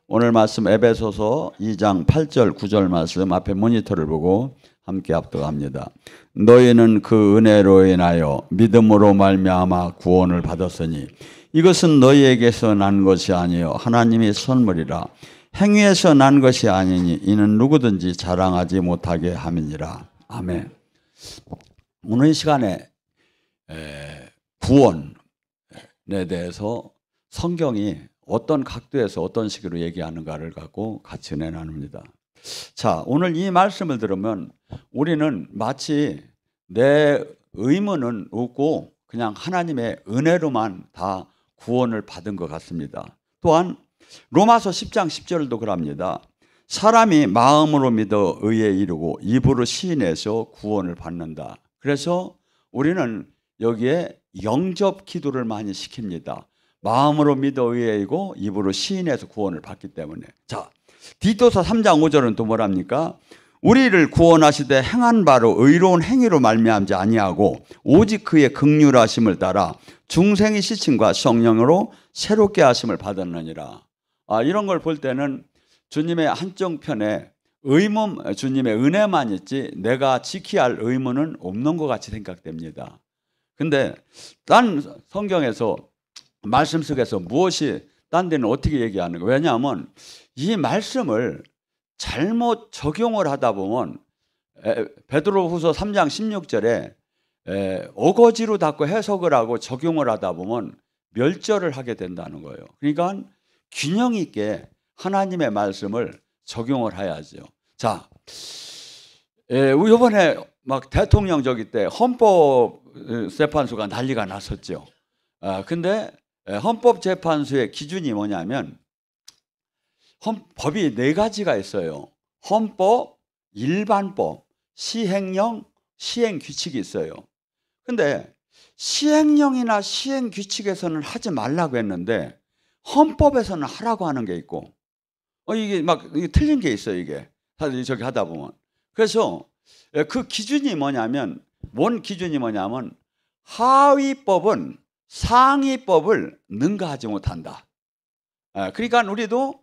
오늘 말씀 에베소서 2장 8절 9절 말씀 앞에 모니터를 보고 함께 합독합니다. 너희는 그 은혜로 인하여 믿음으로 말미암아 구원을 받았으니 이것은 너희에게서 난 것이 아니요 하나님의 선물이라. 행위에서 난 것이 아니니 이는 누구든지 자랑하지 못하게 함이니라. 아멘. 오늘 이 시간에 구원에 대해서 성경이 어떤 각도에서 어떤 식으로 얘기하는가를 갖고 같이 은혜 나눕니다. 자, 오늘 이 말씀을 들으면 우리는 마치 내 의무는 없고 그냥 하나님의 은혜로만 다 구원을 받은 것 같습니다. 또한 로마서 10장 10절도 그럽니다. 사람이 마음으로 믿어 의에 이르고 입으로 시인해서 구원을 받는다. 그래서 우리는 여기에 영접 기도를 많이 시킵니다. 마음으로 믿어 의에 이고 입으로 시인해서 구원을 받기 때문에. 자, 디도서 3장 5절은 또 뭐랍니까? 우리를 구원하시되 행한 바로 의로운 행위로 말미암지 아니하고 오직 그의 긍휼하심을 따라 중생의 시침과 성령으로 새롭게 하심을 받았느니라. 이런 걸 볼 때는 주님의 한쪽 편에 의무, 주님의 은혜만 있지 내가 지켜야 할 의무는 없는 것 같이 생각됩니다. 근데 딴 성경에서 말씀 속에서 무엇이 딴 데는 어떻게 얘기하는 거예요? 왜냐하면 이 말씀을 잘못 적용을 하다 보면 베드로후서 3장 16절에 어거지로 닫고 해석을 하고 적용을 하다 보면 멸절을 하게 된다는 거예요. 그러니까 균형 있게 하나님의 말씀을 적용을 해야죠. 자, 이번에 막 대통령저기 때 헌법재판소가 난리가 났었죠. 근데 헌법재판소의 기준이 뭐냐면 법이 4가지가 있어요. 헌법, 일반법, 시행령, 시행규칙이 있어요. 근데 시행령이나 시행규칙에서는 하지 말라고 했는데 헌법에서는 하라고 하는 게 있고 이게 틀린 게 있어요. 이게 저기 하다 보면. 그래서 그 기준이 뭐냐면 하위법은 상위법을 능가하지 못한다. 그러니까 우리도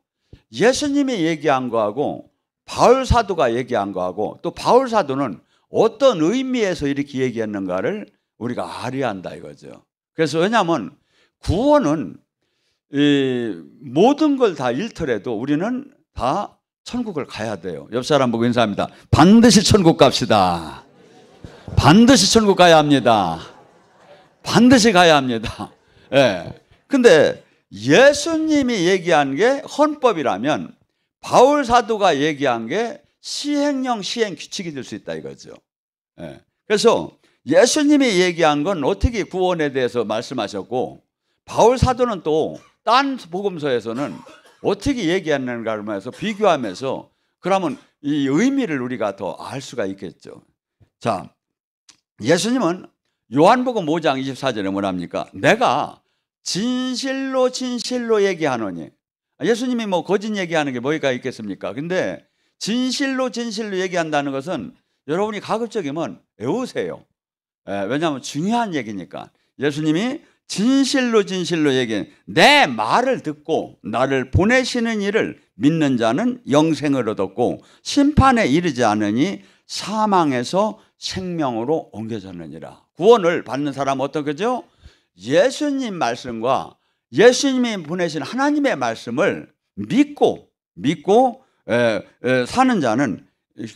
예수님이 얘기한 거하고 바울 사도가 얘기한 거하고 또 바울 사도는 어떤 의미에서 이렇게 얘기했는가를 우리가 알아야 한다 이거죠. 그래서 왜냐하면 구원은 모든 걸 다 잃더라도 우리는 다 천국을 가야 돼요. 옆 사람 보고 인사합니다. 반드시 천국 갑시다. 반드시 천국 가야 합니다. 반드시 가야 합니다. 근데 예수님이 얘기한 게 헌법이라면 바울 사도가 얘기한 게 시행령, 시행규칙이 될 수 있다 이거죠. 그래서 예수님이 얘기한 건 어떻게 구원에 대해서 말씀하셨고 바울 사도는 또 딴 복음서에서는 어떻게 얘기했는가를 해서 비교하면서 그러면 이 의미를 우리가 더 알 수가 있겠죠. 자, 예수님은 요한복음 5장 24절에 뭐랍니까? 내가 진실로 진실로 얘기하노니. 예수님이 거짓 얘기하는 게 뭐가 있겠습니까? 근데 진실로 진실로 얘기한다는 것은 여러분이 가급적이면 외우세요. 왜냐하면 중요한 얘기니까. 예수님이 진실로 진실로 얘기해. 내 말을 듣고 나를 보내시는 이를 믿는 자는 영생을 얻었고 심판에 이르지 않으니 사망에서 생명으로 옮겨졌느니라. 구원을 받는 사람은 어떻게죠? 예수님 말씀과 예수님이 보내신 하나님의 말씀을 믿고 사는 자는,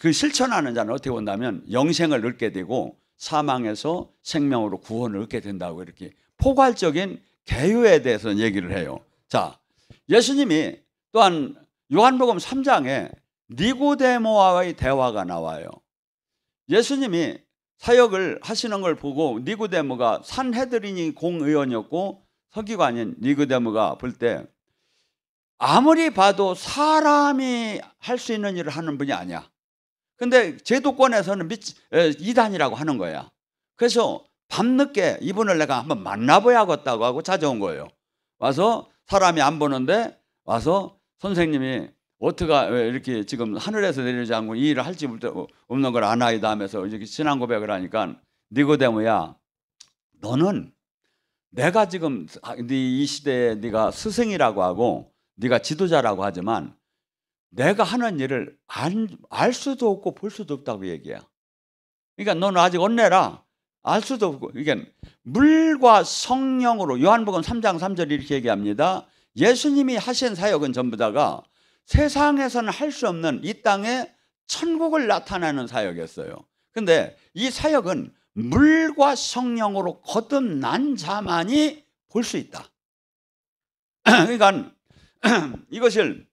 그 실천하는 자는 어떻게 본다면 영생을 얻게 되고 사망에서 생명으로 구원을 얻게 된다고 이렇게 포괄적인 개요에 대해서 얘기를 해요. 자, 예수님이 또한 요한복음 3장에 니고데모와의 대화가 나와요. 예수님이 사역을 하시는 걸 보고 니고데모가 산헤드린이 공의원이었고 서기관인 니고데모가 볼 때 아무리 봐도 사람이 할 수 있는 일을 하는 분이 아니야. 근데 제도권에서는 이단이라고 하는 거야. 그래서 밤늦게 이분을 내가 한번 만나봐야겠다고 하고 찾아온 거예요. 와서 사람이 안 보는데 와서 선생님이 어떻게 이렇게 지금 하늘에서 내리지 않고 이 일을 할지 없는 걸 아나이다 하면서 이렇게 신앙 고백을 하니까 니고데모야, 너는 내가 지금 이 시대에 네가 스승이라고 하고 네가 지도자라고 하지만 내가 하는 일을 알 수도 없고 볼 수도 없다고 얘기해요. 그러니까 너는 아직 언내라. 알 수도 없고. 이게 물과 성령으로 요한복음 3장 3절 이렇게 얘기합니다. 예수님이 하신 사역은 전부 다가 세상에서는 할 수 없는 이 땅에 천국을 나타내는 사역이었어요. 근데 이 사역은 물과 성령으로 거듭난 자만이 볼 수 있다. 그러니까 이것을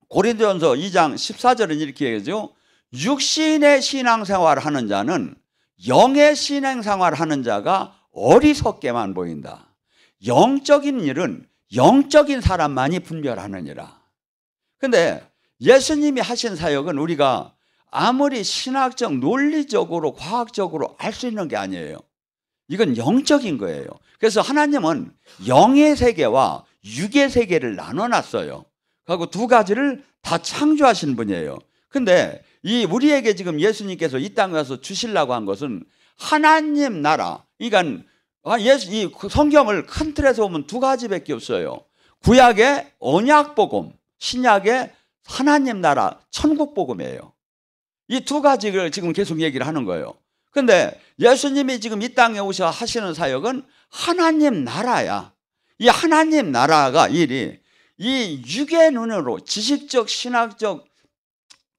고린도전서 2장 14절은 이렇게 얘기하죠. 육신의 신앙생활을 하는 자는 영의 신앙생활을 하는 자가 어리석게만 보인다. 영적인 일은 영적인 사람만이 분별하느니라. 근데 예수님이 하신 사역은 우리가 아무리 신학적, 논리적으로, 과학적으로 알 수 있는 게 아니에요. 이건 영적인 거예요. 그래서 하나님은 영의 세계와 육의 세계를 나눠놨어요. 그리고 두 가지를 다 창조하신 분이에요. 근데 이 우리에게 지금 예수님께서 이 땅에 와서 주시려고 한 것은 하나님 나라. 그러니까 이 성경을 큰 틀에서 보면 두 가지밖에 없어요. 구약의 언약복음, 신약의 하나님 나라 천국복음이에요. 이 두 가지를 지금 계속 얘기를 하는 거예요. 근데 예수님이 지금 이 땅에 오셔 하시는 사역은 하나님 나라야. 이 하나님 나라가 일이 이 육의 눈으로 지식적, 신학적,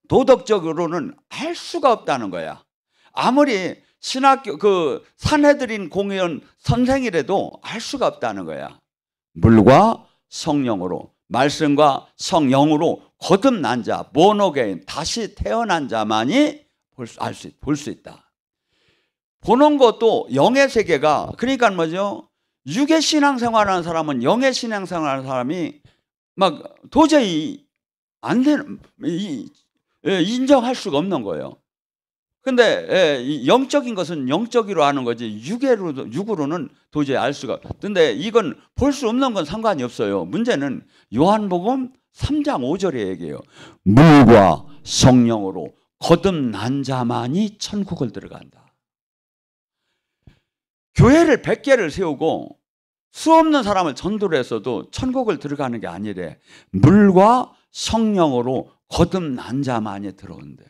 도덕적으로는 알 수가 없다는 거야. 아무리 신학교 산헤드린 공의원 선생이라도 알 수가 없다는 거야. 물과 성령으로, 말씀과 성령으로 거듭난 자, born-again, 다시 태어난 자만이 볼 수 있다. 보는 것도 영의 세계가, 그러니까 뭐죠? 육의 신앙생활하는 사람은 영의 신앙생활하는 사람이 막 도저히 안 되는, 인정할 수가 없는 거예요. 근데 영적인 것은 영적으로 아는 거지 육으로는 도저히 알 수가. 근데 이건 볼 수 없는 건 상관이 없어요. 문제는 요한복음 3장 5절에 얘기해요. 물과 성령으로 거듭난 자만이 천국을 들어간다. 교회를 100개를 세우고 수 없는 사람을 전도를 했어도 천국을 들어가는 게 아니래. 물과 성령으로 거듭난 자만이 들어온대.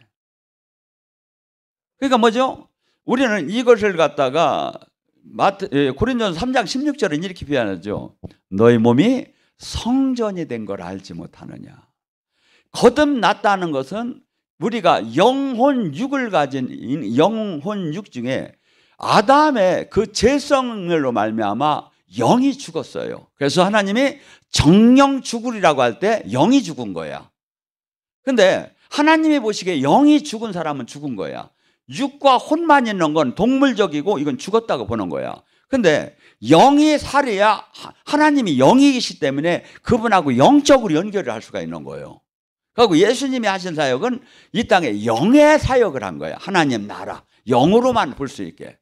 그러니까 뭐죠? 우리는 이것을 갖다가 고린도전서 3장 16절은 이렇게 표현하죠. 너희 몸이 성전이 된 걸 알지 못하느냐. 거듭났다는 것은 우리가 영혼 육을 가진 영혼 육 중에 아담의 그 죄성으로 말미암아 영이 죽었어요. 그래서 하나님이 정령 죽으리라고 할 때 영이 죽은 거야. 근데 하나님이 보시기에 영이 죽은 사람은 죽은 거야. 육과 혼만 있는 건 동물적이고 이건 죽었다고 보는 거야. 근데 영이 살아야 하나님이 영이시기 때문에 그분하고 영적으로 연결을 할 수가 있는 거예요. 그리고 예수님이 하신 사역은 이 땅에 영의 사역을 한 거야. 하나님 나라, 영으로만 볼 수 있게.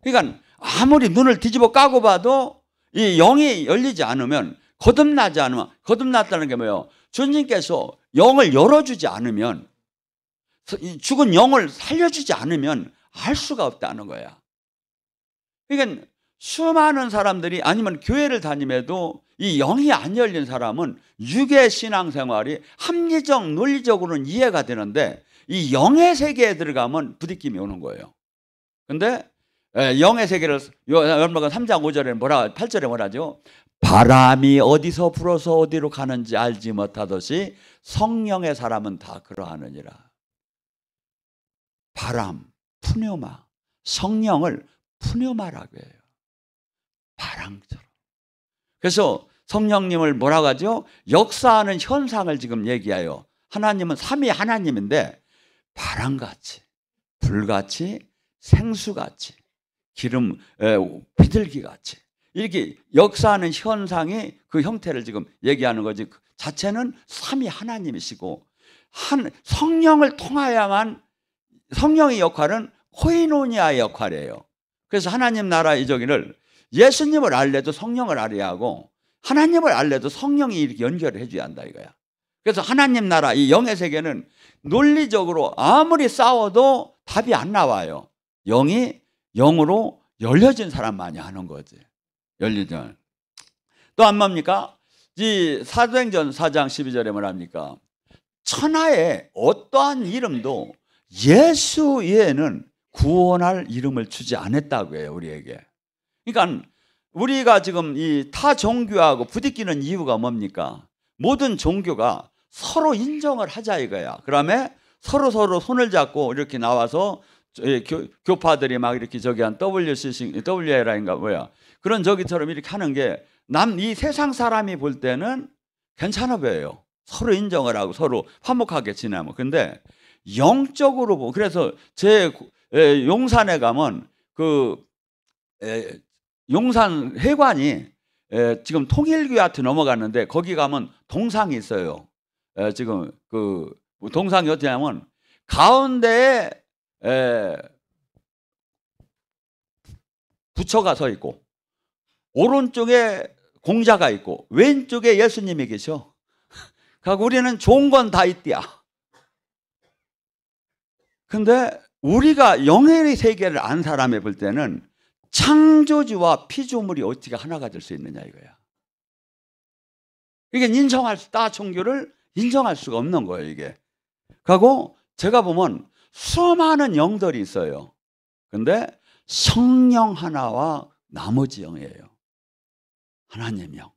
그러니까 아무리 눈을 뒤집어 까고 봐도 이 영이 열리지 않으면, 거듭나지 않으면, 거듭났다는 게 뭐예요? 주님께서 영을 열어주지 않으면, 죽은 영을 살려주지 않으면 알 수가 없다는 거야. 그러니까 수많은 사람들이, 아니면 교회를 다님에도 이 영이 안 열린 사람은 육의 신앙생활이 합리적, 논리적으로는 이해가 되는데 이 영의 세계에 들어가면 부딪힘이 오는 거예요. 근데 영의 세계를 요한복음 3장 5절에 8절에 뭐라죠? 바람이 어디서 불어서 어디로 가는지 알지 못하듯이 성령의 사람은 다 그러하느니라. 바람, 푸뉴마, 성령을 푸뉴마라고 해요. 바람처럼. 그래서 성령님을 뭐라고 하죠? 역사하는 현상을 지금 얘기해요. 하나님은 삼위 하나님인데 바람같이, 불같이, 생수같이, 기름, 비둘기같이 이렇게 역사하는 현상이 그 형태를 지금 얘기하는 거지. 그 자체는 삼위 하나님이시고 성령을 통하여야만, 성령의 역할은 코이노니아의 역할이에요. 그래서 하나님 나라 이저기를 예수님을 알래도 성령을 알아야 하고 하나님을 알래도 성령이 이렇게 연결을 해줘야 한다 이거야. 그래서 하나님 나라 이 영의 세계는 논리적으로 아무리 싸워도 답이 안 나와요. 영이 영으로 열려진 사람만이 하는 거지. 열리전. 또 안 뭡니까? 이 사도행전 4장 12절에 뭐랍니까? 천하에 어떠한 이름도 예수 외에는 구원할 이름을 주지 않았다고 해요, 우리에게. 그러니까 우리가 지금 이 타 종교하고 부딪히는 이유가 뭡니까? 모든 종교가 서로 인정을 하자 이거야. 그다음에 서로 손을 잡고 이렇게 나와서 교파들이 막 이렇게 저기 한 WLI인가 뭐야 그런 저기처럼 이렇게 하는 게 이 세상 사람이 볼 때는 괜찮아 보여요. 서로 인정을 하고 서로 화목하게 지내면. 근데 영적으로 보고, 그래서 제 용산에 가면 그 용산 회관이 지금 통일교회한테 넘어갔는데 거기 가면 동상이 있어요. 지금 그 동상이 어떻게 하면 가운데에 부처가 서 있고 오른쪽에 공자가 있고 왼쪽에 예수님이 계셔. 그러니까 우리는 좋은 건 다 있디야. 근데 우리가 영의 세계를 안 사람에 볼 때는 창조주와 피조물이 어떻게 하나가 될 수 있느냐 이거야. 이게 타 종교를 인정할 수가 없는 거예요, 이게. 그리고 제가 보면 수많은 영들이 있어요. 근데 성령 하나와 나머지 영이에요. 하나님 영,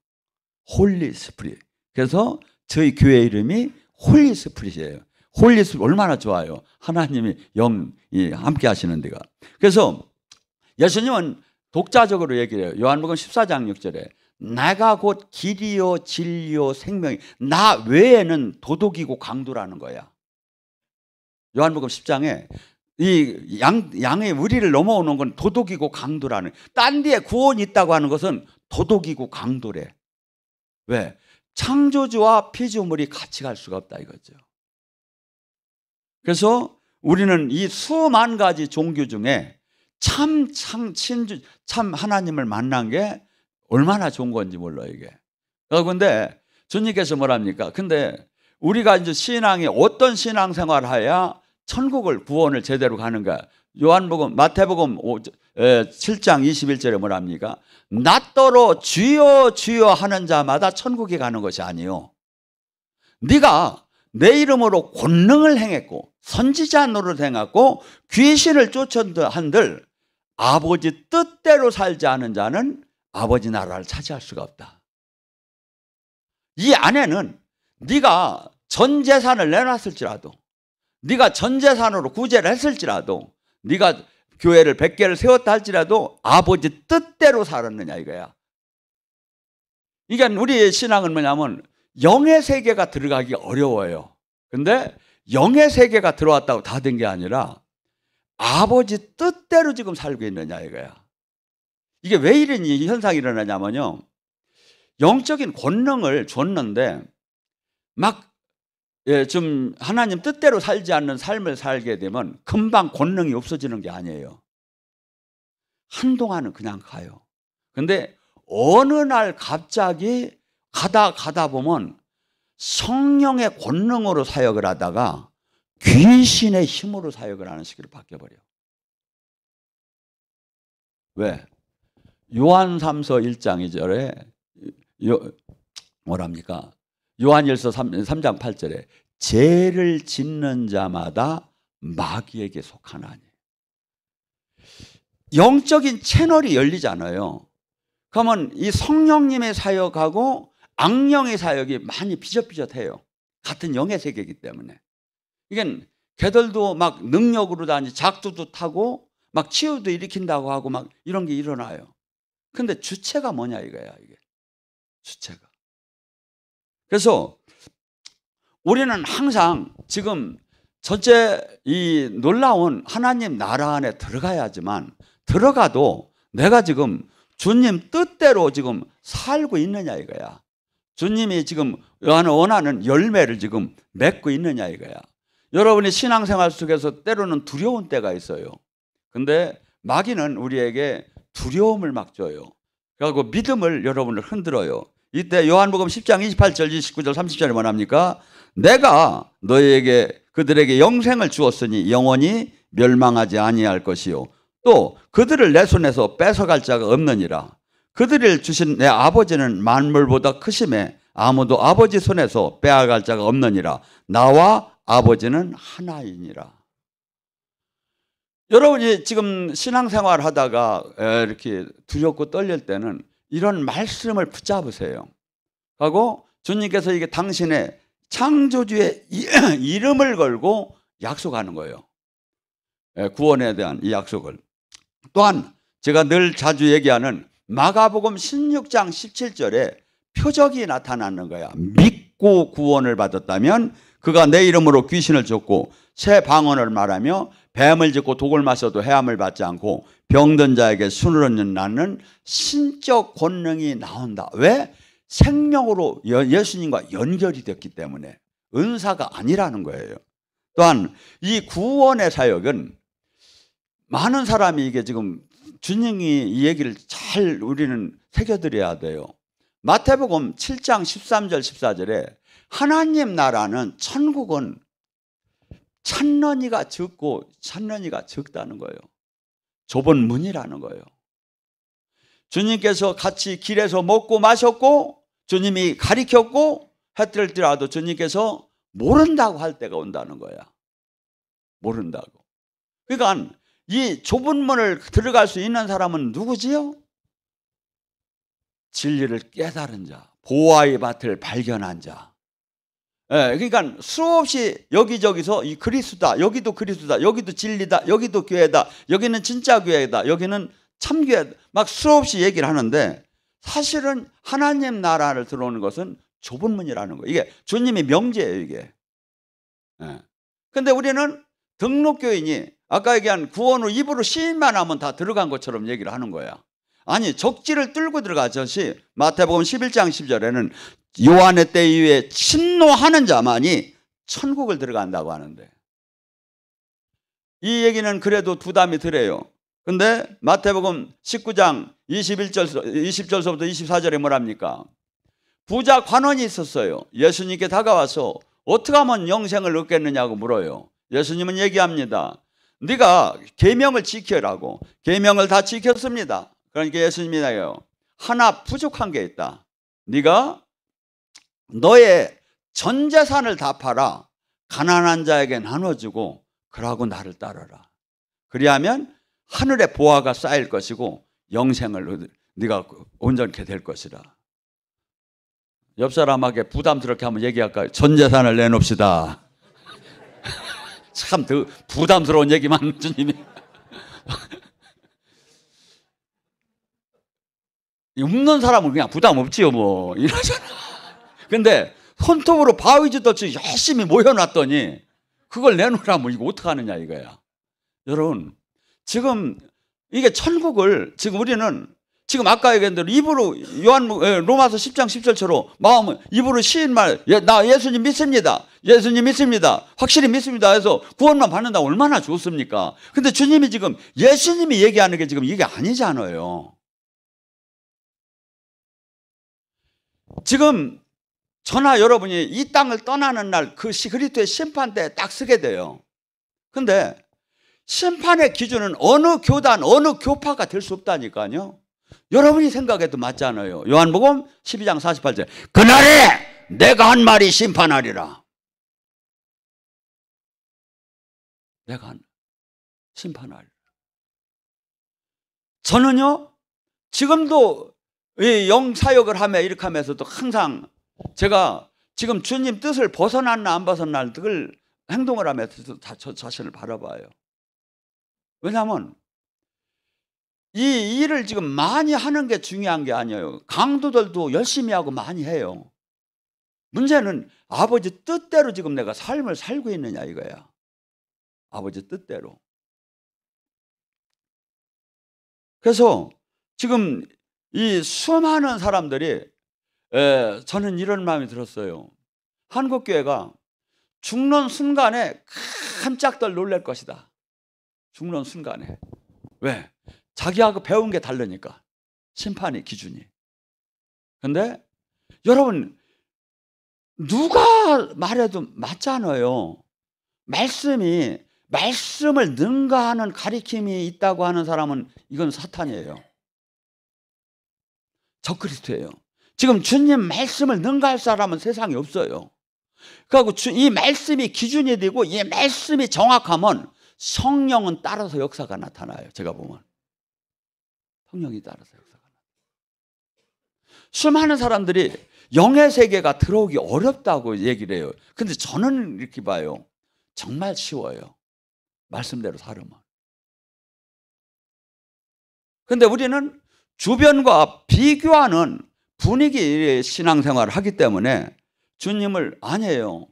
홀리 스피릿. 그래서 저희 교회 이름이 홀리 스피릿이에요. 홀리 스피릿 얼마나 좋아요. 하나님이 영이 함께 하시는 데가. 그래서 예수님은 독자적으로 얘기를 해요. 요한복음 14장 6절에 내가 곧 길이요 진리요 생명이, 나 외에는 도둑이고 강도라는 거야. 요한복음 10장에 이 양의 우리를 넘어오는 건 도둑이고 강도라는, 딴 데에 구원이 있다고 하는 것은 도둑이고 강도래. 왜? 창조주와 피조물이 같이 갈 수가 없다 이거죠. 그래서 우리는 이 수만 가지 종교 중에 참 하나님을 만난 게 얼마나 좋은 건지 몰라요, 이게. 그런데 주님께서 뭐랍니까? 근데 우리가 이제 신앙이 어떤 신앙생활을 해야 천국을, 구원을 제대로 가는가? 마태복음 7장 21절에 뭐랍니까? 낫더러 주여 주여 하는 자마다 천국에 가는 것이 아니요, 네가 내 이름으로 권능을 행했고 선지자 노릇을 행했고 귀신을 쫓아한들 아버지 뜻대로 살지 않은 자는 아버지 나라를 차지할 수가 없다. 이 안에는 네가 전 재산을 내놨을지라도, 네가 전 재산으로 구제를 했을지라도, 네가 교회를 100개를 세웠다 할지라도 아버지 뜻대로 살았느냐 이거야. 이게 우리의 신앙은 뭐냐면 영의 세계가 들어가기 어려워요. 근데 영의 세계가 들어왔다고 다 된 게 아니라 아버지 뜻대로 지금 살고 있느냐 이거야. 이게 왜 이런 현상이 일어나냐면요, 영적인 권능을 줬는데 막 좀 하나님 뜻대로 살지 않는 삶을 살게 되면 금방 권능이 없어지는 게 아니에요. 한동안은 그냥 가요. 근데 어느 날 갑자기 가다 보면 성령의 권능으로 사역을 하다가 귀신의 힘으로 사역을 하는 식으로 바뀌어버려요. 왜? 요한삼서 1장 2절에 뭐랍니까? 요한일서 3장 8절에 죄를 짓는 자마다 마귀에게 속하나니. 영적인 채널이 열리잖아요. 그러면 이 성령님의 사역하고 악령의 사역이 많이 비슷비슷해요. 같은 영의 세계이기 때문에. 이게 걔들도 막 능력으로 다니, 작두도 타고 막 치유도 일으킨다고 하고 막 이런 게 일어나요. 근데 주체가 뭐냐 이거야, 이게. 주체가. 그래서 우리는 항상 지금 전체 이 놀라운 하나님 나라 안에 들어가야지만, 들어가도 내가 지금 주님 뜻대로 지금 살고 있느냐 이거야. 주님이 지금 원하는 열매를 지금 맺고 있느냐 이거야. 여러분이 신앙생활 속에서 때로는 두려운 때가 있어요. 근데 마귀는 우리에게 두려움을 막 줘요. 그리고 믿음을 여러분을 흔들어요. 이때 요한복음 10장 28절, 29절, 30절에 뭐랍니까? 내가 너희에게 그들에게 영생을 주었으니 영원히 멸망하지 아니할 것이요, 또 그들을 내 손에서 뺏어갈 자가 없느니라. 그들을 주신 내 아버지는 만물보다 크심에 아무도 아버지 손에서 빼앗을 자가 없느니라. 나와 아버지는 하나이니라. 여러분이 지금 신앙생활 하다가 이렇게 두렵고 떨릴 때는 이런 말씀을 붙잡으세요. 하고 주님께서 이게 당신의 창조주의 이름을 걸고 약속하는 거예요. 구원에 대한 이 약속을. 또한 제가 늘 자주 얘기하는 마가복음 16장 17절에 표적이 나타나는 거야. 믿고 구원을 받았다면 그가 내 이름으로 귀신을 쫓고 새 방언을 말하며 뱀을 짚고 독을 마셔도 해함을 받지 않고 병든 자에게 순을 낳는 신적 권능이 나온다. 왜? 생명으로 예수님과 연결이 됐기 때문에 은사가 아니라는 거예요. 또한 이 구원의 사역은 많은 사람이 이게 지금 주님이 이 얘기를 잘 우리는 새겨드려야 돼요. 마태복음 7장 13절 14절에 하나님 나라는 천국은 찬런이가 적고 찬런이가 적다는 거예요. 좁은 문이라는 거예요. 주님께서 같이 길에서 먹고 마셨고 주님이 가리켰고 했더라도 주님께서 모른다고 할 때가 온다는 거야. 모른다고. 그러니까 이 좁은 문을 들어갈 수 있는 사람은 누구지요? 진리를 깨달은 자, 보화의 밭을 발견한 자. 그러니까 수없이 여기저기서 이 그리스도다, 여기도 그리스도다, 여기도 진리다, 여기도 교회다, 여기는 진짜 교회다, 여기는 참교회다, 막 수없이 얘기를 하는데 사실은 하나님 나라를 들어오는 것은 좁은 문이라는 거예요. 이게 주님의 명제예요, 이게. 근데 우리는 등록교인이 아까 얘기한 구원 후 입으로 시인만 하면 다 들어간 것처럼 얘기를 하는 거야. 아니, 적지를 뚫고 들어가듯이 마태복음 11장 10절에는 요한의 때 이후에 친노하는 자만이 천국을 들어간다고 하는데 이 얘기는 그래도 부담이 덜해요. 근데 마태복음 19장 20절서부터 24절에 뭐랍니까? 부자 관원이 있었어요. 예수님께 다가와서 어떻게 하면 영생을 얻겠느냐고 물어요. 예수님은 얘기합니다. 네가 계명을 지켜라고. 계명을 다 지켰습니다. 그러니까 예수님이 나요. 하나 부족한 게 있다. 네가 너의 전 재산을 다 팔아 가난한 자에게 나눠주고 그러고 나를 따르라. 그리하면 하늘에 보화가 쌓일 것이고 영생을 네가 온전케 될 것이라. 옆 사람에게 부담스럽게 한번 얘기할까요? 전 재산을 내놓읍시다. 참 부담스러운 얘기만 주님이. 없는 사람은 그냥 부담 없지요 뭐 이러잖아. 근데 손톱으로 바위짓듯이 열심히 모여놨더니 그걸 내놓으라면 이거 어떡하느냐 이거야. 여러분 지금 이게 천국을 지금 우리는 지금 아까 얘기한 대로 입으로 로마서 10장 10절처럼 마음은 입으로 시인 말 나 예수님 믿습니다. 예수님 믿습니다. 확실히 믿습니다 해서 구원만 받는다 얼마나 좋습니까? 근데 주님이 지금 예수님이 얘기하는 게 지금 이게 아니잖아요. 지금 저나 여러분이 이 땅을 떠나는 날 그 그리스도의 심판대에 딱 서게 돼요. 근데 심판의 기준은 어느 교단, 어느 교파가 될 수 없다니까요. 여러분이 생각해도 맞잖아요. 요한복음 12장 48절 그날에 내가 한 말이 심판하리라. 내가 심판하리라. 저는요 지금도 이 영사역을 하며 이렇게 하면서도 항상 제가 지금 주님 뜻을 벗어났나 안 벗어났나 늘 행동을 하면서 저 자신을 바라봐요. 왜냐하면 이 일을 지금 많이 하는 게 중요한 게 아니에요. 강도들도 열심히 하고 많이 해요. 문제는 아버지 뜻대로 지금 내가 삶을 살고 있느냐 이거야. 아버지 뜻대로. 그래서 지금 이 수많은 사람들이 저는 이런 마음이 들었어요. 한국교회가 죽는 순간에 깜짝들 놀랄 것이다. 죽는 순간에. 왜? 자기하고 배운 게 다르니까. 심판의 기준이. 근데 여러분 누가 말해도 맞잖아요. 말씀을 능가하는 가리킴이 있다고 하는 사람은 이건 사탄이에요. 적그리스도예요. 지금 주님 말씀을 능가할 사람은 세상에 없어요. 그리고 이 말씀이 기준이 되고 이 말씀이 정확하면 성령은 따라서 역사가 나타나요. 제가 보면 성령이 따라서 역사가 나타나요. 수많은 사람들이 영의 세계가 들어오기 어렵다고 얘기를 해요. 근데 저는 이렇게 봐요. 정말 쉬워요. 말씀대로 살으면. 근데 우리는 주변과 비교하는 분위기의 신앙생활을 하기 때문에 주님을 아니에요.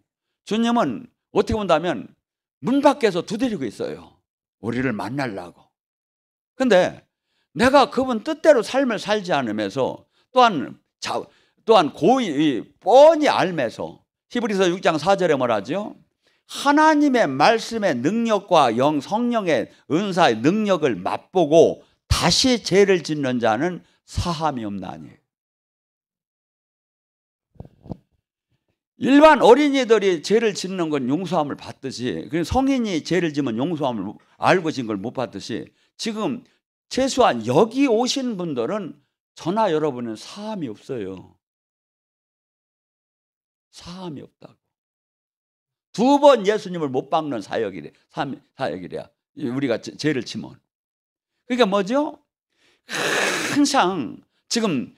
주님은 어떻게 본다면 문 밖에서 두드리고 있어요. 우리를 만나려고. 근데 내가 그분 뜻대로 삶을 살지 않으면서 또한 뻔히 알면서 히브리서 6장 4절에 뭐라죠? 하나님의 말씀의 능력과 성령의 은사의 능력을 맛보고 다시 죄를 짓는 자는 사함이 없나니. 일반 어린이들이 죄를 짓는 건 용서함을 받듯이, 성인이 죄를 지면 용서함을 알고 진 걸 못 받듯이, 지금 최소한 여기 오신 분들은 저나 여러분은 사함이 없어요. 사함이 없다고. 2번 예수님을 못 박는 사역이래야. 우리가 죄를 치면. 그러니까 뭐죠? 항상 지금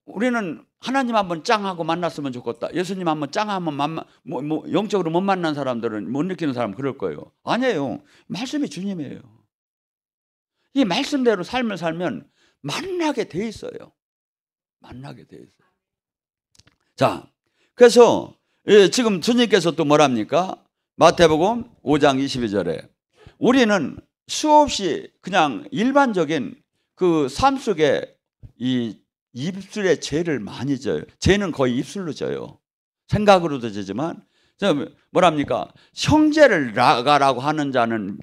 우리는 하나님 한번 짱하고 만났으면 좋겠다. 예수님 한번 짱하면 영적으로 못 만난 사람들은, 못 느끼는 사람은 그럴 거예요. 아니에요. 말씀이 주님이에요. 이 말씀대로 삶을 살면 만나게 돼 있어요. 만나게 돼 있어요. 자, 그래서 지금 주님께서 또 뭐랍니까? 마태복음 5장 22절에 우리는 수없이 그냥 일반적인 그 삶 속에 이 입술에 죄를 많이 져요. 죄는 거의 입술로 져요. 생각으로도 지지만 뭐랍니까? 형제를 나가라고 하는 자는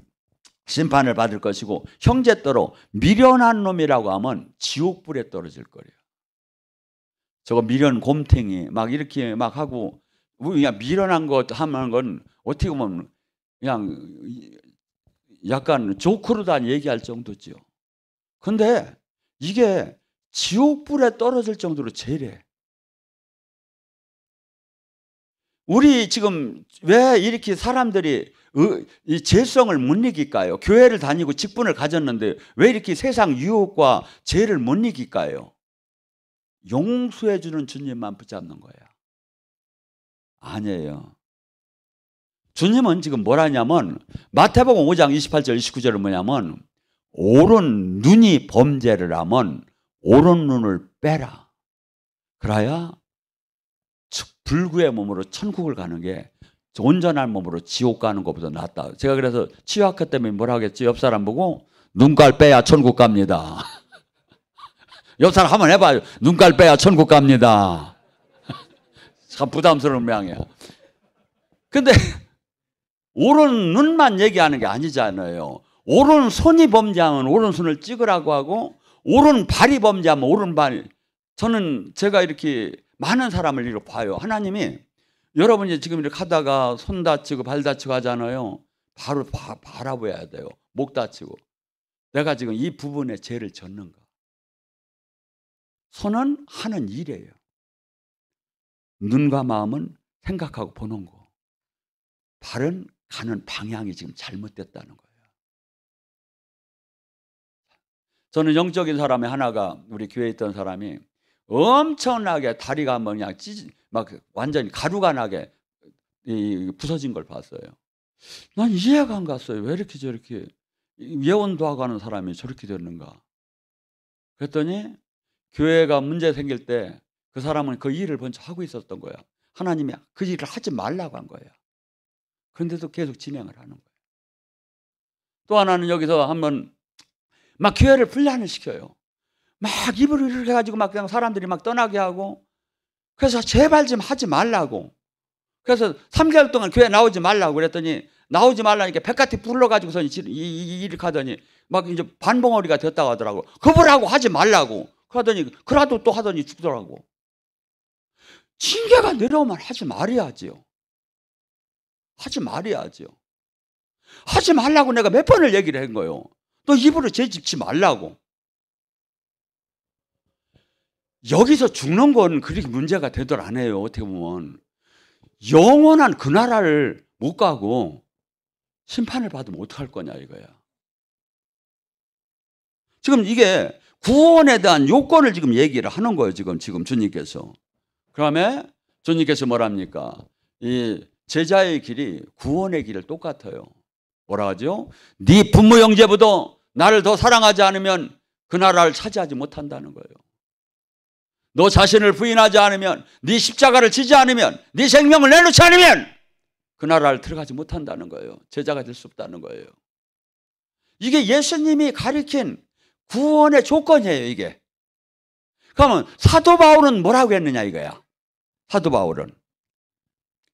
심판을 받을 것이고 형제더러 미련한 놈이라고 하면 지옥불에 떨어질 거래요. 저거 미련 곰탱이 막 이렇게 막 하고, 그냥 미련한 것 하는 건 어떻게 보면 그냥 약간 조크로다 얘기할 정도죠. 근데 이게 지옥불에 떨어질 정도로 죄래. 우리 지금 왜 이렇게 사람들이 이 죄성을 못 이길까요? 교회를 다니고 직분을 가졌는데 왜 이렇게 세상 유혹과 죄를 못 이길까요? 용서해 주는 주님만 붙잡는 거야. 아니에요. 주님은 지금 뭐라냐면 마태복음 5장 28절 29절은 뭐냐면 오른 눈이 범죄를 하면 오른 눈을 빼라. 그래야 불구의 몸으로 천국을 가는 게 온전한 몸으로 지옥 가는 것보다 낫다. 제가 그래서 치유학회 때문에 뭐라 하겠지? 옆 사람 보고 눈깔 빼야 천국 갑니다. 옆 사람 한번 해봐요. 눈깔 빼야 천국 갑니다. 참 부담스러운 모양이야. 근데 오른 눈만 얘기하는 게 아니잖아요. 오른 손이 범죄하면 오른손을 찍으라고 하고 오른 발이 범죄하면 오른발. 저는 제가 이렇게 많은 사람을 이렇게 봐요. 하나님이 여러분이 지금 이렇게 하다가 손 다치고 발 다치고 하잖아요. 바로 바라봐야 돼요. 목 다치고. 내가 지금 이 부분에 죄를 졌는가. 손은 하는 일이에요. 눈과 마음은 생각하고 보는 거. 발은 가는 방향이 지금 잘못됐다는 거예요. 저는 영적인 사람이 하나가, 우리 교회에 있던 사람이 엄청나게 다리가 뭐냐 막 완전히 가루가 나게 부서진 걸 봤어요. 난 이해가 안 갔어요. 왜 이렇게 저렇게 예언도 하고 하는 사람이 저렇게 됐는가. 그랬더니 교회가 문제 생길 때 그 사람은 그 일을 먼저 하고 있었던 거야. 하나님이 그 일을 하지 말라고 한 거야. 그런데도 계속 진행을 하는 거예요. 또 하나는 여기서 한번 막 교회를 분란을 시켜요. 막 입을 이렇게 해가지고 막 그냥 사람들이 막 떠나게 하고, 그래서 제발 좀 하지 말라고. 그래서 3개월 동안 교회 나오지 말라고 그랬더니 나오지 말라니까 백같이 불러가지고서 이렇게 하더니 막 이제 반봉어리가 됐다고 하더라고. 그러라고 하지 말라고. 그러더니 그래도 또 하더니 죽더라고. 징계가 내려오면 하지 말아야지요. 하지 말아야지요. 하지 말라고 내가 몇 번을 얘기를 한 거예요. 너 입으로 죄 짓지 말라고. 여기서 죽는 건 그렇게 문제가 되돌 안 해요. 어떻게 보면 영원한 그 나라를 못 가고 심판을 받으면 어떡할 거냐 이거야. 지금 이게 구원에 대한 요건을 지금 얘기를 하는 거예요. 지금 주님께서. 그다음에 주님께서 뭐랍니까? 이 제자의 길이 구원의 길을 똑같아요. 뭐라 하죠? 네 부모 형제보다 나를 더 사랑하지 않으면 그 나라를 차지하지 못한다는 거예요. 너 자신을 부인하지 않으면, 네 십자가를 지지 않으면, 네 생명을 내놓지 않으면 그 나라를 들어가지 못한다는 거예요. 제자가 될 수 없다는 거예요. 이게 예수님이 가리킨 구원의 조건이에요, 이게. 그러면 사도 바울은 뭐라고 했느냐 이거야. 사도 바울은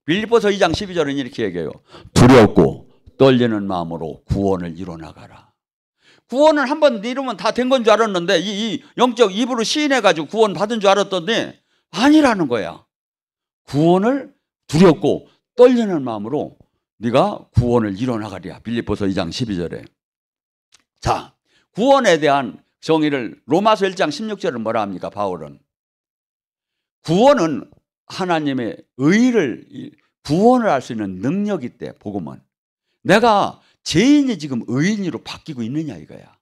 빌립보서 2장 12절은 이렇게 얘기해요. 두렵고 떨리는 마음으로 구원을 이뤄나가라. 구원을 한번 이루면 다 된 건 줄 알았는데 이 영적 입으로 시인해가지고 구원 받은 줄 알았더니 아니라는 거야. 구원을 두렵고 떨리는 마음으로 네가 구원을 이뤄나가랴. 빌립보서 2장 12절에. 자, 구원에 대한 정의를 로마서 1장 16절은 뭐라 합니까? 바울은 구원은 하나님의 의를 구원을 할 수 있는 능력이 있대. 복음은 내가 죄인이 지금 의인으로 바뀌고 있느냐 이거야.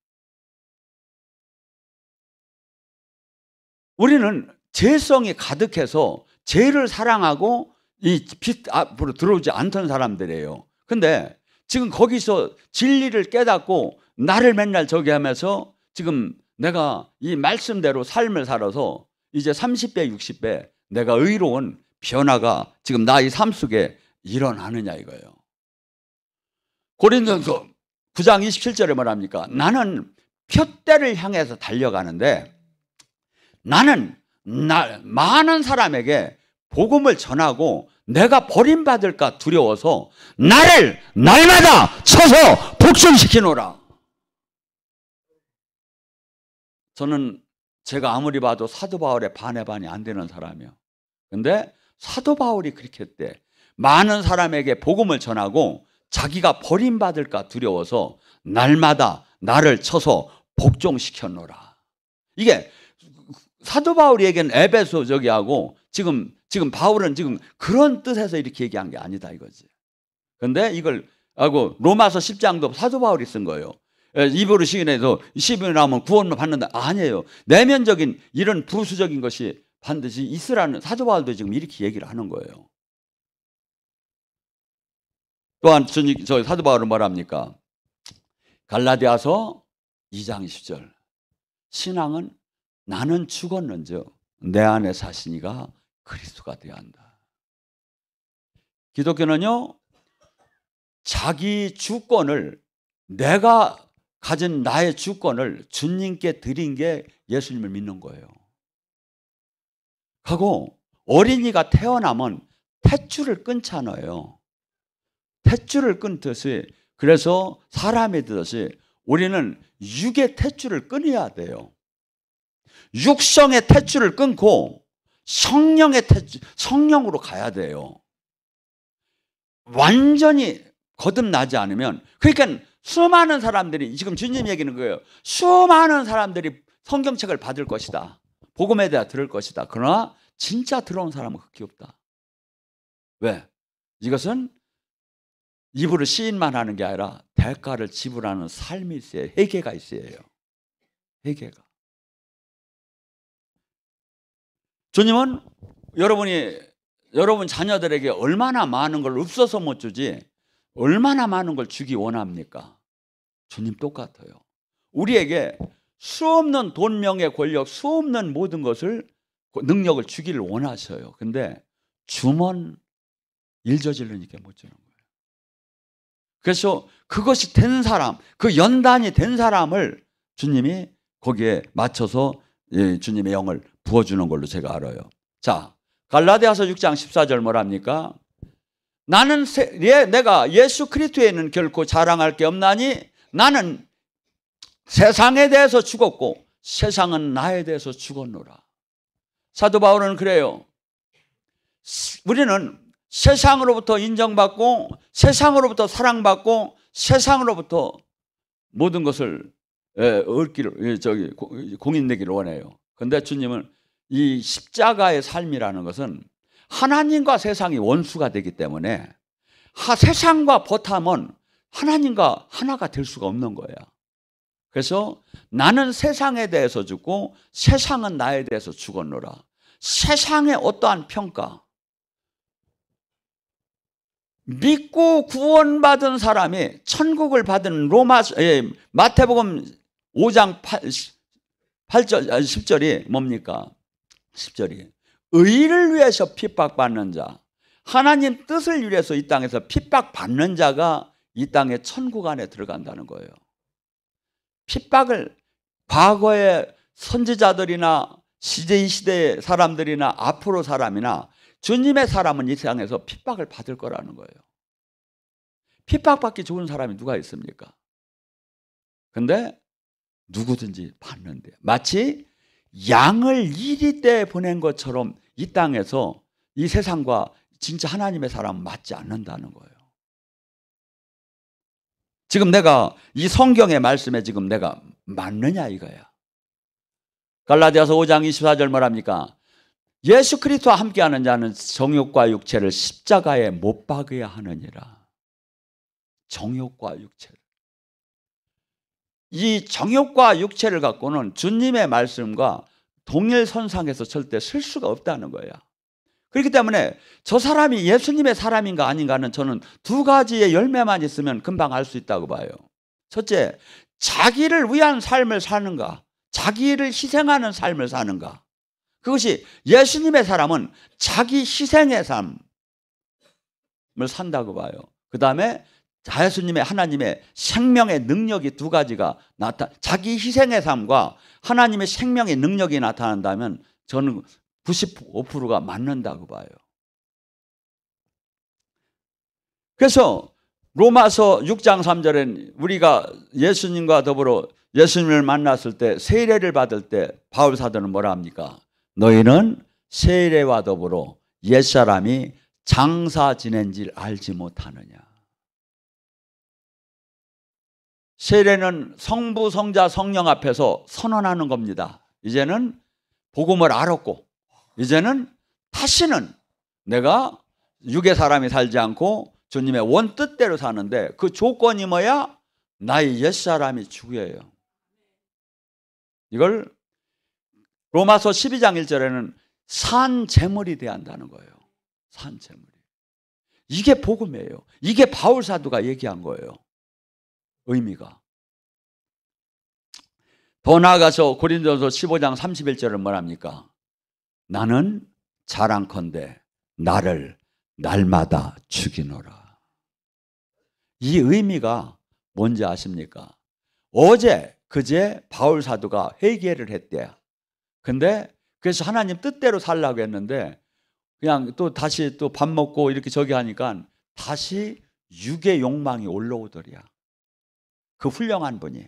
우리는 죄성이 가득해서 죄를 사랑하고 이 빛 앞으로 들어오지 않던 사람들이에요. 근데 지금 거기서 진리를 깨닫고 나를 맨날 저기 하면서 지금 내가 이 말씀대로 삶을 살아서 이제 30배, 60배 내가 의로운 변화가 지금 나의 삶 속에 일어나느냐 이거예요. 고린도전서 9장 27절에 뭐랍니까? 나는 표대를 향해서 달려가는데 나는 많은 사람에게 복음을 전하고 내가 버림받을까 두려워서 나를 날마다 쳐서 복종시키노라. 저는 제가 아무리 봐도 사도 바울의 반의 반이 안 되는 사람이에요. 근데 사도 바울이 그렇게 했대. 많은 사람에게 복음을 전하고 자기가 버림받을까 두려워서 날마다 나를 쳐서 복종시켰노라. 이게 사도 바울이 얘기한 에베소 저기하고 지금 바울은 지금 그런 뜻에서 이렇게 얘기한 게 아니다 이거지. 근데 이걸 하고 로마서 10장도 사도 바울이 쓴 거예요. 입으로 시인해서 10일 나오면 구원을 받는다. 아니에요. 내면적인 이런 부수적인 것이 반드시 있으라는 사도 바울도 지금 이렇게 얘기를 하는 거예요. 또한 저 사도 바울은 뭐랍니까? 갈라디아서 2장 10절. 신앙은 나는 죽었는즉 내 안에 사시니가 그리스도가 되어야 한다. 기독교는요, 자기 주권을 내가 가진 나의 주권을 주님께 드린 게 예수님을 믿는 거예요. 하고 어린이가 태어나면 탯줄을 끊잖아요. 탯줄을 끊듯이 그래서 사람이 되듯이 우리는 육의 탯줄을 끊어야 돼요. 육성의 탯줄을 끊고 성령의 탯줄, 성령으로 가야 돼요. 완전히 거듭나지 않으면 그러니까 수많은 사람들이 지금 주님 얘기는 거예요. 수많은 사람들이 성경책을 받을 것이다. 복음에 대해 들을 것이다. 그러나 진짜 들어온 사람은 극히 없다. 왜? 이것은 입으로 시인만 하는 게 아니라 대가를 지불하는 삶이 있어야 해요. 회개가 있어야 해요. 회개가. 주님은 여러분 자녀들에게 얼마나 많은 걸 없어서 못 주지 얼마나 많은 걸 주기 원합니까? 주님 똑같아요. 우리에게 수없는 돈, 명예, 권력, 수없는 모든 것을 능력을 주기를 원하셔요. 근데 주면 일 저지르니까 못 주는 거예요. 그래서 그것이 된 사람, 그 연단이 된 사람을 주님이 거기에 맞춰서 주님의 영을 부어주는 걸로 제가 알아요. 자, 갈라디아서 6장 14절 뭐랍니까? 나는 내가 예수 그리스도에는 결코 자랑할 게 없나니 나는 세상에 대해서 죽었고 세상은 나에 대해서 죽었노라. 사도 바울은 그래요. 우리는 세상으로부터 인정받고 세상으로부터 사랑받고 세상으로부터 모든 것을 얻기를 공인되기를 원해요. 그런데 주님은 이 십자가의 삶이라는 것은 하나님과 세상이 원수가 되기 때문에 세상과 버타면 하나님과 하나가 될 수가 없는 거예요. 그래서 나는 세상에 대해서 죽고 세상은 나에 대해서 죽었노라. 세상의 어떠한 평가, 믿고 구원받은 사람이 천국을 받은 마태복음 5장 8절, 10절이 뭡니까? 10절이 의를 위해서 핍박받는 자, 하나님 뜻을 위해서 이 땅에서 핍박받는 자가 이 땅의 천국 안에 들어간다는 거예요. 핍박을 과거의 선지자들이나 이 시대의 사람들이나 앞으로 사람이나 주님의 사람은 이 세상에서 핍박을 받을 거라는 거예요. 핍박받기 좋은 사람이 누가 있습니까? 근데 누구든지 받는데 마치 양을 이리떼에 보낸 것처럼 이 땅에서 이 세상과 진짜 하나님의 사람은 맞지 않는다는 거예요. 지금 내가 이 성경의 말씀에 지금 내가 맞느냐 이거야. 갈라디아서 5장 24절 뭐랍니까? 예수 그리스도와 함께하는 자는 정욕과 육체를 십자가에 못 박아야 하느니라. 정욕과 육체를. 이 정욕과 육체를 갖고는 주님의 말씀과 동일선상에서 절대 쓸 수가 없다는 거야. 그렇기 때문에 저 사람이 예수님의 사람인가 아닌가는 저는 두 가지의 열매만 있으면 금방 알 수 있다고 봐요. 첫째, 자기를 위한 삶을 사는가, 자기를 희생하는 삶을 사는가. 그것이 예수님의 사람은 자기 희생의 삶을 산다고 봐요. 그 다음에 예수님의 하나님의 생명의 능력이 두 가지가 자기 희생의 삶과 하나님의 생명의 능력이 나타난다면 저는 95%가 맞는다고 봐요. 그래서 로마서 6장 3절엔 우리가 예수님과 더불어 예수님을 만났을 때 세례를 받을 때 바울 사도는 뭐라 합니까? 너희는 세례와 더불어 옛사람이 장사 지낸 줄 알지 못하느냐. 세례는 성부, 성자, 성령 앞에서 선언하는 겁니다. 이제는 복음을 알았고 이제는 다시는 내가 육의 사람이 살지 않고 주님의 원뜻대로 사는데 그 조건이 뭐야? 나의 옛사람이 죽여요. 이걸 로마서 12장 1절에는 산 제물이 돼야 한다는 거예요. 산 제물이. 이게 복음이에요. 이게 바울 사도가 얘기한 거예요. 의미가. 더 나아가서 고린도서 15장 31절은 뭐랍니까? 나는 자랑컨대 나를 날마다 죽이노라. 이 의미가 뭔지 아십니까? 어제 그제 바울 사도가 회개를 했대요. 근데 그래서 하나님 뜻대로 살라고 했는데 그냥 또 다시 또 밥 먹고 이렇게 저기 하니까 다시 육의 욕망이 올라오더랴. 그 훌륭한 분이.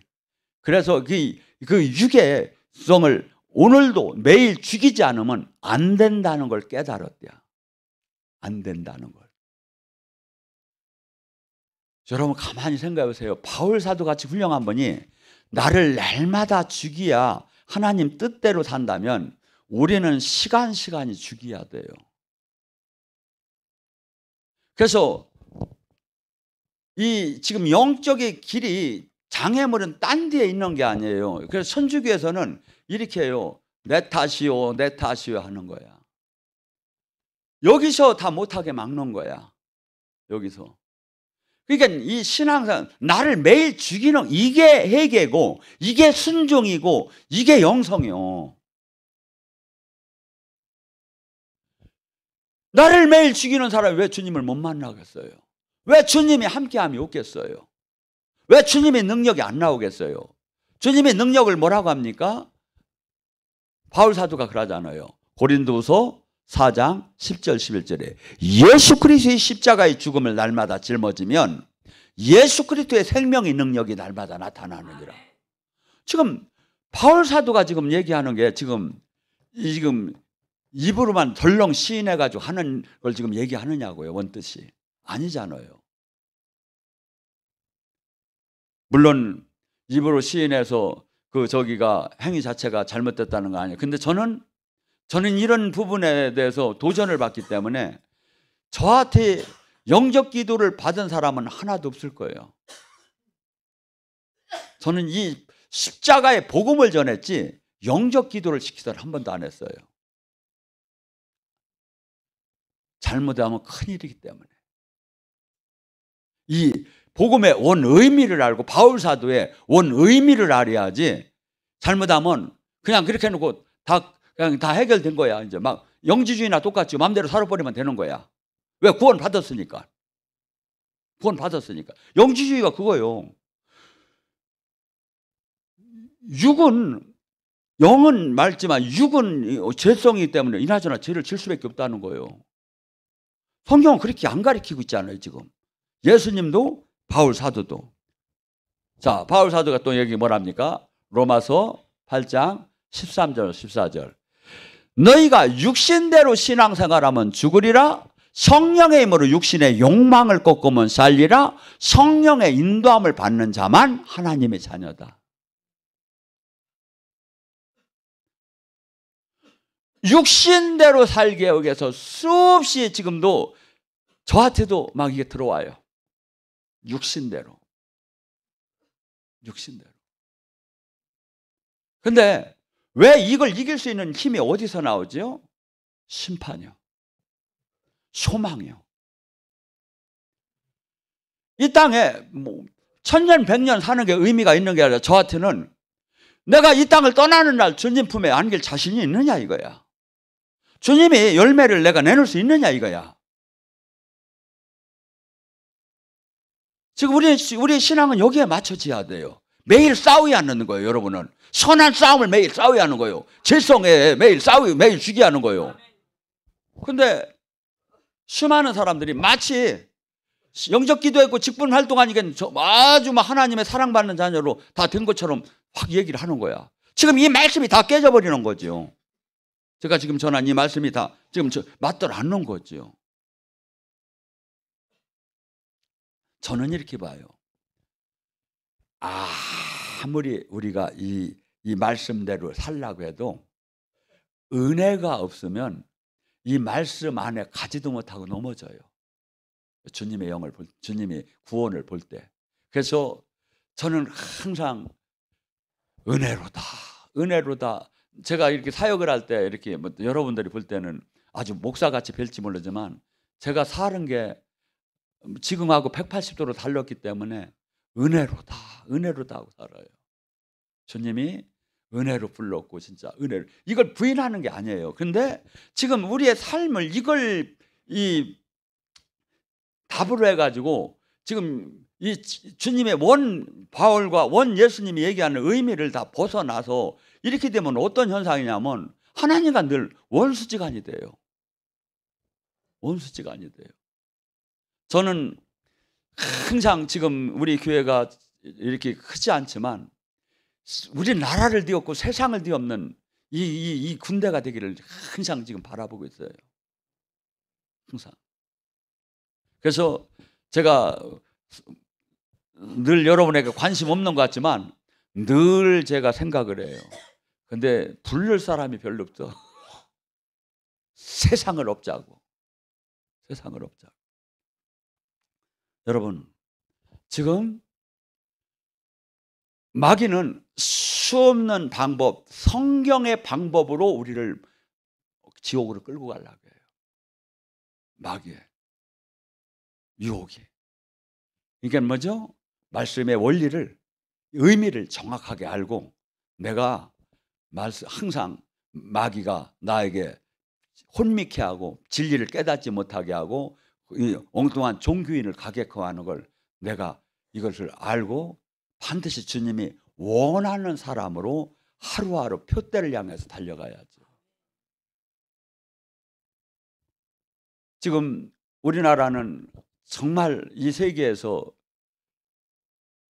그래서 그 육의 성을 오늘도 매일 죽이지 않으면 안 된다는 걸 깨달았대요. 안 된다는 걸. 여러분 가만히 생각해 보세요. 바울 사도 같이 훌륭한 분이 나를 날마다 죽이야 하나님 뜻대로 산다면 우리는 시간이 죽여야 돼요. 그래서 이 지금 영적의 길이 장애물은 딴 데에 있는 게 아니에요. 그래서 천주교에서는 이렇게 해요. 내 탓이요, 내 탓이요 하는 거야. 여기서 다 못하게 막는 거야. 여기서. 그러니까 이 신앙상 나를 매일 죽이는 이게 회개고 이게 순종이고 이게 영성이요. 나를 매일 죽이는 사람이 왜 주님을 못 만나겠어요? 왜 주님이 함께함이 없겠어요? 왜 주님의 능력이 안 나오겠어요? 주님의 능력을 뭐라고 합니까? 바울 사도가 그러잖아요. 고린도서 4장 10절 11절에 예수 그리스도의 십자가의 죽음을 날마다 짊어지면 예수 그리스도의 생명의 능력이 날마다 나타나느니라. 지금 바울 사도가 지금 얘기하는 게 지금 입으로만 덜렁 시인해가지고 하는 걸 지금 얘기하느냐고요. 원뜻이 아니잖아요. 물론 입으로 시인해서 그 저기가 행위 자체가 잘못됐다는 거 아니에요. 근데 저는 저는 이런 부분에 대해서 도전을 받기 때문에 저한테 영적 기도를 받은 사람은 하나도 없을 거예요. 저는 이 십자가의 복음을 전했지 영적 기도를 시키던 한 번도 안 했어요. 잘못하면 큰일이기 때문에. 이 복음의 원 의미를 알고 바울 사도의 원 의미를 알아야지 잘못하면 그냥 그렇게 해놓고 그냥 다 해결된 거야. 이제 막 영지주의나 똑같이 마음대로 살아버리면 되는 거야. 왜? 구원 받았으니까. 구원 받았으니까. 영지주의가 그거예요. 영은 맑지만 육은 죄성이기 때문에 이나저나 죄를 질 수밖에 없다는 거예요. 성경은 그렇게 안 가르치고 있잖아요, 지금. 예수님도 바울 사도도. 자, 바울 사도가 또 여기 뭐랍니까? 로마서 8장 13절 14절. 너희가 육신대로 신앙생활하면 죽으리라. 성령의 힘으로 육신의 욕망을 꺾으면 살리라. 성령의 인도함을 받는 자만 하나님의 자녀다. 육신대로 살게 하기 위해서 수없이 지금도 저한테도 막 이게 들어와요. 육신대로. 근데 왜 이걸 이길 수 있는 힘이 어디서 나오죠? 심판이요. 소망이요. 이 땅에 뭐 천년 백년 사는 게 의미가 있는 게 아니라 저한테는 내가 이 땅을 떠나는 날 주님 품에 안길 자신이 있느냐 이거야. 주님이 열매를 내가 내놓을 수 있느냐 이거야. 지금 우리의 신앙은 여기에 맞춰져야 돼요. 매일 싸워야 하는 거예요, 여러분은. 선한 싸움을 매일 싸워야 하는 거예요. 죄성에 매일 매일 죽여야 하는 거예요. 근데 수많은 사람들이 마치 영적 기도했고 직분 활동하니까 아주 막 하나님의 사랑받는 자녀로 다 된 것처럼 확 얘기를 하는 거야. 지금 이 말씀이 다 깨져버리는 거죠. 제가 지금 전한 이 말씀이 다 지금 맞들 않는 거죠. 저는 이렇게 봐요. 아무리 우리가 이 말씀대로 살라고 해도 은혜가 없으면 이 말씀 안에 가지도 못하고 넘어져요. 주님의 주님의 구원을 볼 때. 그래서 저는 항상 은혜로다. 제가 이렇게 사역을 할 때 이렇게 뭐 여러분들이 볼 때는 아주 목사같이 뵐지 모르지만 제가 사는 게 지금하고 180도로 달랐기 때문에 은혜로다 하고 살아요. 주님이 은혜로 불렀고 진짜 은혜로. 이걸 부인하는 게 아니에요. 근데 지금 우리의 삶을 답으로 해가지고 지금 이 주님의 원 바울과 원 예수님이 얘기하는 의미를 다 벗어나서 이렇게 되면 어떤 현상이냐면 하나님과 늘 원수지간이 돼요. 저는 항상 지금 우리 교회가 이렇게 크지 않지만 우리 나라를 뒤엎고 세상을 뒤엎는 이 군대가 되기를 항상 지금 바라보고 있어요. 항상. 그래서 제가 늘 여러분에게 관심 없는 것 같지만 늘 제가 생각을 해요. 근데 부를 사람이 별로 없어. 세상을 업자고. 여러분, 지금 마귀는 수없는 방법, 성경의 방법으로 우리를 지옥으로 끌고 가려고 해요. 마귀의 유혹이. 그러니까 뭐죠? 말씀의 원리를, 의미를 정확하게 알고 내가 항상 마귀가 나에게 혼미케 하고 진리를 깨닫지 못하게 하고 엉뚱한 종교인을 가게하는 걸 내가 이것을 알고 반드시 주님이 원하는 사람으로 하루하루 표대를 향해서 달려가야죠. 지금 우리나라는 정말 이 세계에서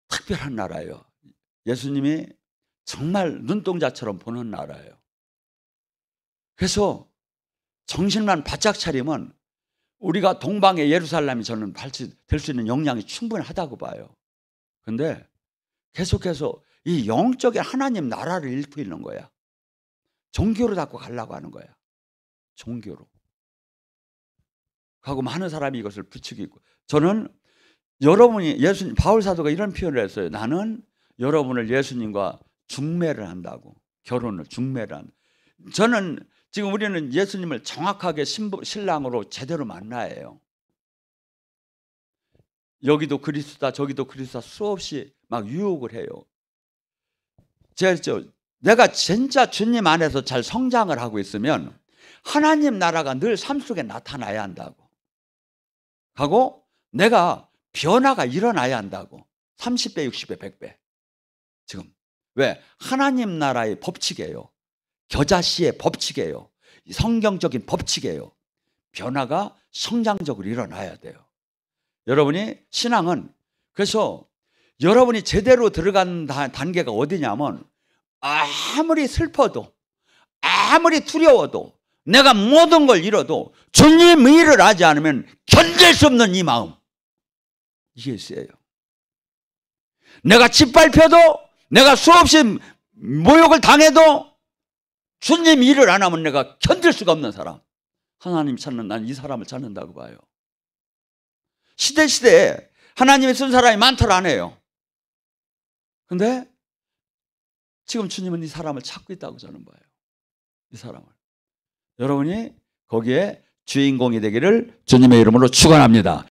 특별한 나라예요. 예수님이 정말 눈동자처럼 보는 나라예요. 그래서 정신만 바짝 차리면 우리가 동방의 예루살렘이 저는 될 수 있는 역량이 충분하다고 봐요. 근데 계속해서 이 영적인 하나님 나라를 잃고 있는 거야. 종교로 잡고 가려고 하는 거야. 종교로. 하고 많은 사람이 이것을 부추기고, 저는 여러분이 예수님, 바울 사도가 이런 표현을 했어요. 나는 여러분을 예수님과 중매를 한다고. 결혼을 중매를 한다. 저는 지금 우리는 예수님을 정확하게 신랑으로 제대로 만나야 해요. 여기도 그리스도다 저기도 그리스도다 수없이 막 유혹을 해요. 내가 진짜 주님 안에서 잘 성장을 하고 있으면 하나님 나라가 늘 삶 속에 나타나야 한다고 하고, 내가 변화가 일어나야 한다고. 30배 60배 100배. 지금 왜? 하나님 나라의 법칙이에요. 겨자씨의 법칙이에요. 성경적인 법칙이에요. 변화가 성장적으로 일어나야 돼요. 여러분이 신앙은, 그래서 여러분이 제대로 들어간 단계가 어디냐면, 아무리 슬퍼도 아무리 두려워도 내가 모든 걸 잃어도 주님 일을 하지 않으면 견딜 수 없는 이 마음, 이게 있어요. 내가 짓밟혀도, 내가 수없이 모욕을 당해도 주님 일을 안 하면 내가 견딜 수가 없는 사람, 하나님 찾는, 난 이 사람을 찾는다고 봐요. 시대에 하나님이 쓴 사람이 많더라 안 해요. 근데 지금 주님은 이 사람을 찾고 있다고 저는 봐요. 이 사람을. 여러분이 거기에 주인공이 되기를 주님의 이름으로 축원합니다.